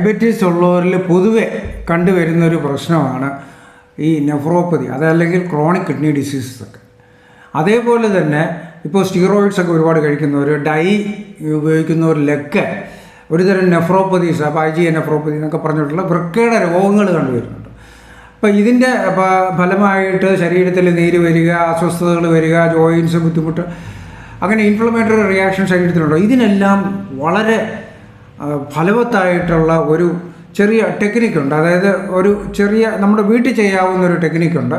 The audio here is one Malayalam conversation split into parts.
ഡയബറ്റീസ് ഉള്ളവരിൽ പൊതുവെ കണ്ടുവരുന്നൊരു പ്രശ്നമാണ് ഈ നെഫ്രോപ്പതി, അതല്ലെങ്കിൽ ക്രോണിക് കിഡ്നി ഡിസീസസ് ഒക്കെ. അതേപോലെ തന്നെ ഇപ്പോൾ സ്റ്റീറോയിഡ്സൊക്കെ ഒരുപാട് കഴിക്കുന്നവർ, ഡൈ ഉപയോഗിക്കുന്നവരിലൊക്കെ ഒരുതരം നെഫ്രോപ്പതീസ്, അപ്പോൾ IgA നെഫ്രോപ്പതി എന്നൊക്കെ പറഞ്ഞിട്ടുള്ള വൃക്കയുടെ രോഗങ്ങൾ കണ്ടുവരുന്നുണ്ട്. അപ്പോൾ ഇതിൻ്റെ ഫലമായിട്ട് ശരീരത്തിൽ നീര് വരിക, അസ്വസ്ഥതകൾ വരിക, ജോയിൻസ് ബുദ്ധിമുട്ട്, അങ്ങനെ ഇൻഫ്ലമേറ്ററി റിയാക്ഷൻ ശരീരത്തിലുണ്ടോ. ഇതിനെല്ലാം വളരെ ഫലവത്തായിട്ടുള്ള ഒരു ചെറിയ ടെക്നിക്കുണ്ട്. അതായത് ഒരു ചെറിയ നമ്മുടെ വീട്ടിൽ ചെയ്യാവുന്ന ഒരു ടെക്നിക്കുണ്ട്.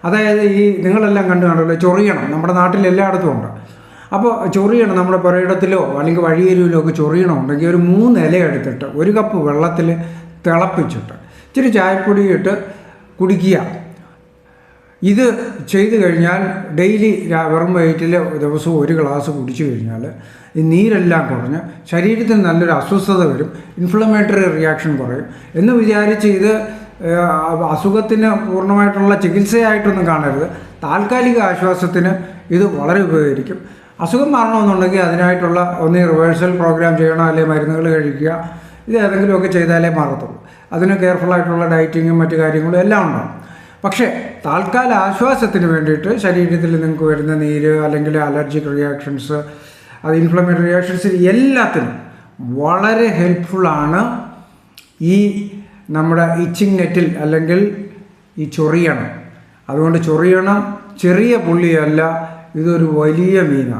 അതായത് ഈ നിങ്ങളെല്ലാം കണ്ടുകൊണ്ടല്ലോ ചൊറിയണം, നമ്മുടെ നാട്ടിൽ എല്ലായിടത്തും ഉണ്ട്. അപ്പോൾ ചൊറിയണം, നമ്മുടെ പുരയിടത്തിലോ അല്ലെങ്കിൽ വഴിയരിയിലോ ഒക്കെ ചൊറിയണമുണ്ടെങ്കിൽ ഒരു 3 ഇല എടുത്തിട്ട് 1 കപ്പ് വെള്ളത്തിൽ തിളപ്പിച്ചിട്ട് ഇച്ചിരി ചായപ്പൊടി ഇട്ട് കുടിക്കുക. ഇത് ചെയ്തു കഴിഞ്ഞാൽ ഡെയിലി വെറും വയറ്റിൽ ദിവസവും 1 ഗ്ലാസ് കുടിച്ചു കഴിഞ്ഞാൽ ഈ നീരെല്ലാം കുറഞ്ഞ് ശരീരത്തിന് നല്ലൊരു അസ്വസ്ഥത വരും, ഇൻഫ്ലമേറ്ററി റിയാക്ഷൻ കുറയും എന്ന് വിചാരിച്ച് ഇത് അസുഖത്തിന് പൂർണ്ണമായിട്ടുള്ള ചികിത്സയായിട്ടൊന്നും കാണരുത്. താൽക്കാലിക ആശ്വാസത്തിന് ഇത് വളരെ ഉപകരിക്കും. അസുഖം മാറണമെന്നുണ്ടെങ്കിൽ അതിനായിട്ടുള്ള ഒന്ന് റിവേഴ്സൽ പ്രോഗ്രാം ചെയ്യണം, അല്ലെങ്കിൽ മരുന്നുകൾ കഴിക്കുക. ഇത് ഏതെങ്കിലുമൊക്കെ ചെയ്താലേ മാറത്തുള്ളൂ. അതിന് കെയർഫുള്ളായിട്ടുള്ള ഡയറ്റിങ്ങും മറ്റു കാര്യങ്ങളും എല്ലാം ഉണ്ടാകും. പക്ഷേ താൽക്കാല ആശ്വാസത്തിന് വേണ്ടിയിട്ട് ശരീരത്തിൽ നിങ്ങൾക്ക് വരുന്ന നീര് അല്ലെങ്കിൽ അലർജിക് റിയാക്ഷൻസ്, അത് ഇൻഫ്ലമേറ്ററി റിയാക്ഷൻസ്, എല്ലാത്തിനും വളരെ ഹെൽപ്ഫുള്ളാണ് ഈ നമ്മുടെ ഇച്ചിങ് നെറ്റിൽ അല്ലെങ്കിൽ ഈ ചൊറിയണം. അതുകൊണ്ട് ചൊറിയണം ചെറിയ പുള്ളിയല്ല, ഇതൊരു വലിയ മീനാണ്.